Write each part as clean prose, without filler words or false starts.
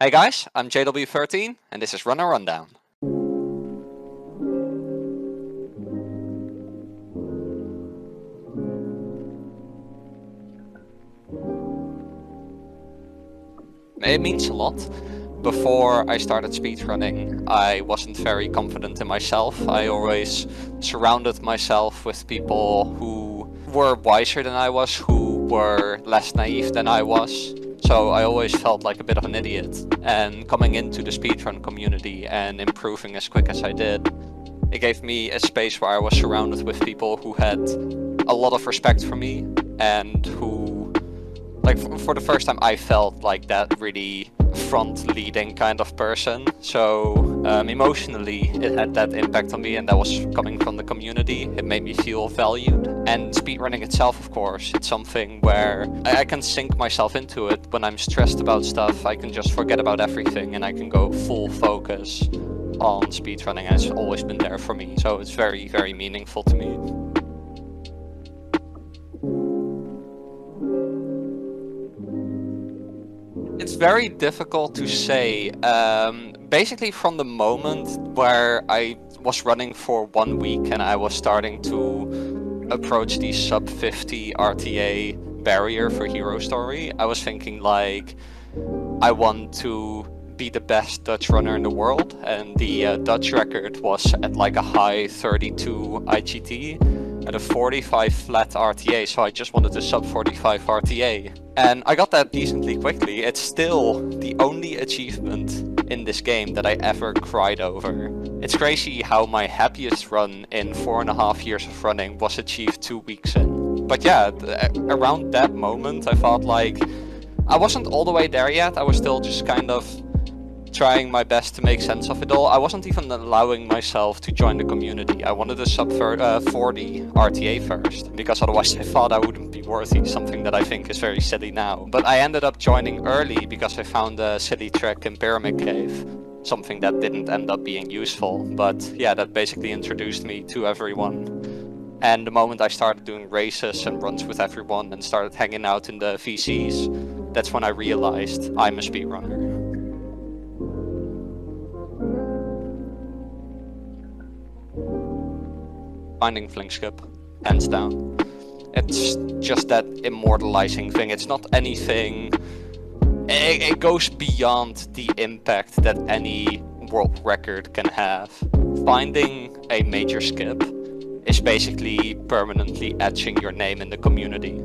Hey guys, I'm jw13 and this is Run or Rundown. It means a lot. Before I started speedrunning, I wasn't very confident in myself. I always surrounded myself with people who were wiser than I was, who were less naive than I was. So I always felt like a bit of an idiot. And coming into the speedrun community and improving as quick as I did, it gave me a space where I was surrounded with people who had a lot of respect for me and who, like, for the first time I felt like that really front-leading kind of person. So emotionally it had that impact on me, and that was coming from the community. It made me feel valued. And speedrunning itself, of course, it's something where I can sink myself into it. When I'm stressed about stuff, I can just forget about everything and I can go full focus on speedrunning, and it's always been there for me. So it's very, very meaningful to me. It's very difficult to say. Basically from the moment where I was running for 1 week and I was starting to approach the sub 50 RTA barrier for Hero Story, I was thinking like, I want to be the best Dutch runner in the world, and the Dutch record was at like a high 32 IGT at a 45 flat RTA, so I just wanted a sub 45 RTA. And I got that decently quickly. It's still the only achievement in this game that I ever cried over. It's crazy how my happiest run in 4.5 years of running was achieved 2 weeks in. But yeah, around that moment I thought like, I wasn't all the way there yet. I was still just kind of trying my best to make sense of it all. I wasn't even allowing myself to join the community. I wanted a sub 40 RTA first, because otherwise I thought I wouldn't be worthy, something that I think is very silly now. But I ended up joining early because I found a silly trick in Pyramid Cave, something that didn't end up being useful. But yeah, that basically introduced me to everyone. And the moment I started doing races and runs with everyone and started hanging out in the VCs, that's when I realized I'm a speedrunner. Finding Flingskip, hands down. It's just that immortalizing thing. It's not anything. It goes beyond the impact that any world record can have. Finding a major skip is basically permanently etching your name in the community.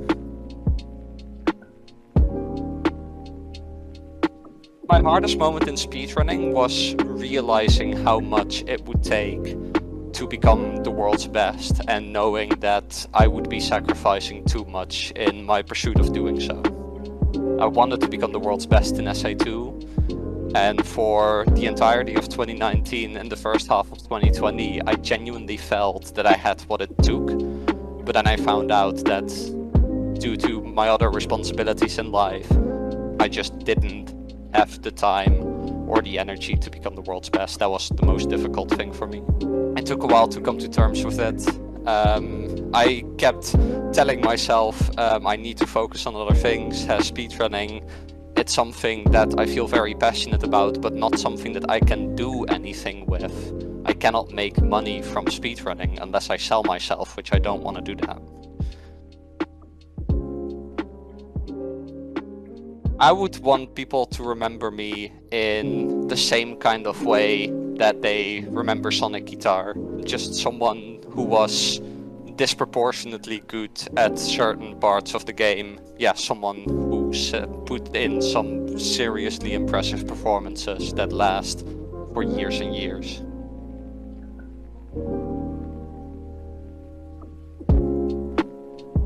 My hardest moment in speedrunning was realizing how much it would take to become the world's best, and knowing that I would be sacrificing too much in my pursuit of doing so. I wanted to become the world's best in SA2, and for the entirety of 2019 and the first half of 2020 I genuinely felt that I had what it took. But then I found out that due to my other responsibilities in life, I just didn't have the time or the energy to become the world's best. That was the most difficult thing for me. It took a while to come to terms with it. I kept telling myself I need to focus on other things. Speedrunning, it's something that I feel very passionate about, but not something that I can do anything with. I cannot make money from speedrunning unless I sell myself, which I don't want to do that. I would want people to remember me in the same kind of way that they remember Sonic Guitar. Just someone who was disproportionately good at certain parts of the game. Yeah, someone who's put in some seriously impressive performances that last for years and years.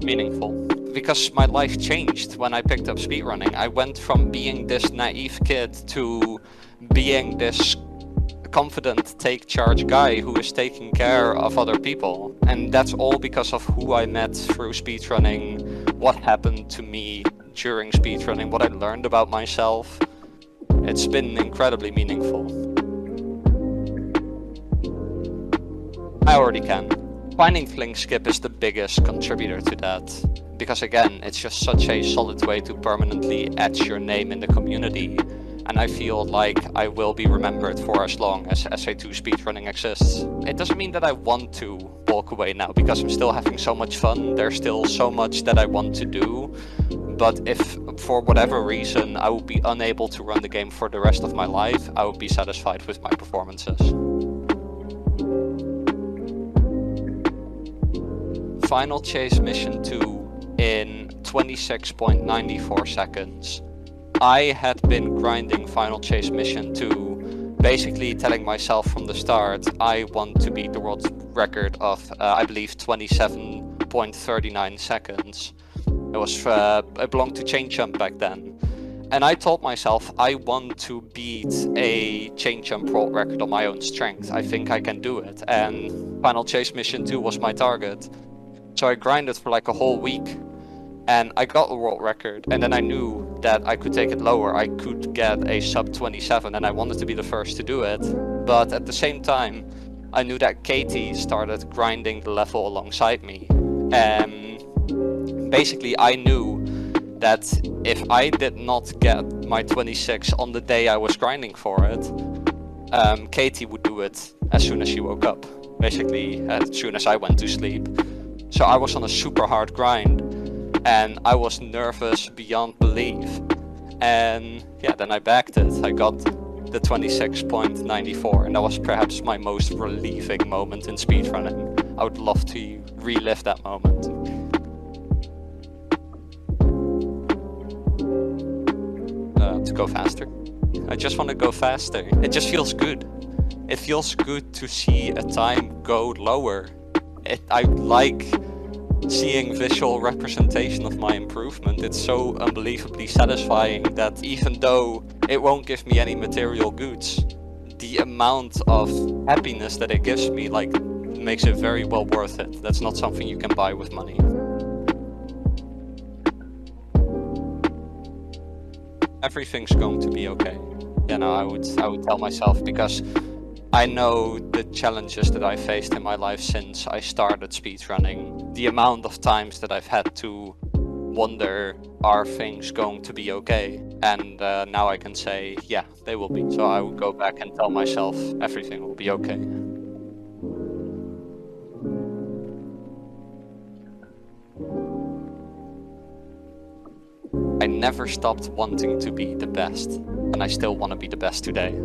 Meaningful. Because my life changed when I picked up speedrunning. I went from being this naive kid to being this confident, take-charge guy who is taking care of other people. And that's all because of who I met through speedrunning, what happened to me during speedrunning, what I learned about myself. It's been incredibly meaningful. I already can. Finding Flingskip is the biggest contributor to that. Because again, it's just such a solid way to permanently etch your name in the community. and I feel like I will be remembered for as long as SA2 speedrunning exists. It doesn't mean that I want to walk away now, because I'm still having so much fun, there's still so much that I want to do, but if for whatever reason I would be unable to run the game for the rest of my life, I would be satisfied with my performances. Final Chase Mission 2 in 26.94 seconds. I had been grinding Final Chase Mission 2, basically telling myself from the start I want to beat the world record of, I believe, 27.39 seconds. It belonged to Chain Jump back then. And I told myself I want to beat a Chain Jump world record on my own strength. I think I can do it. And Final Chase Mission 2 was my target. So I grinded for like a whole week. And I got the world record, and then I knew that I could take it lower. I could get a sub 27, and I wanted to be the first to do it. But at the same time, I knew that Katie started grinding the level alongside me. And basically I knew that if I did not get my 26 on the day I was grinding for it, Katie would do it as soon as she woke up. Basically as soon as I went to sleep. So I was on a super hard grind. And I was nervous beyond belief. And yeah, then I backed it. I got the 26.94, and that was perhaps my most relieving moment in speedrunning. I would love to relive that moment. To go faster. I just want to go faster. It just feels good. It feels good to see a time go lower. I like seeing visual representation of my improvement. It's so unbelievably satisfying that even though it won't give me any material goods, the amount of happiness that it gives me makes it very well worth it. That's not something you can buy with money. Everything's going to be okay. You know, I would tell myself, because I know the challenges that I faced in my life since I started speedrunning. The amount of times that I've had to wonder, are things going to be okay? And now I can say, yeah, they will be. So I would go back and tell myself, everything will be okay. I never stopped wanting to be the best, and I still want to be the best today.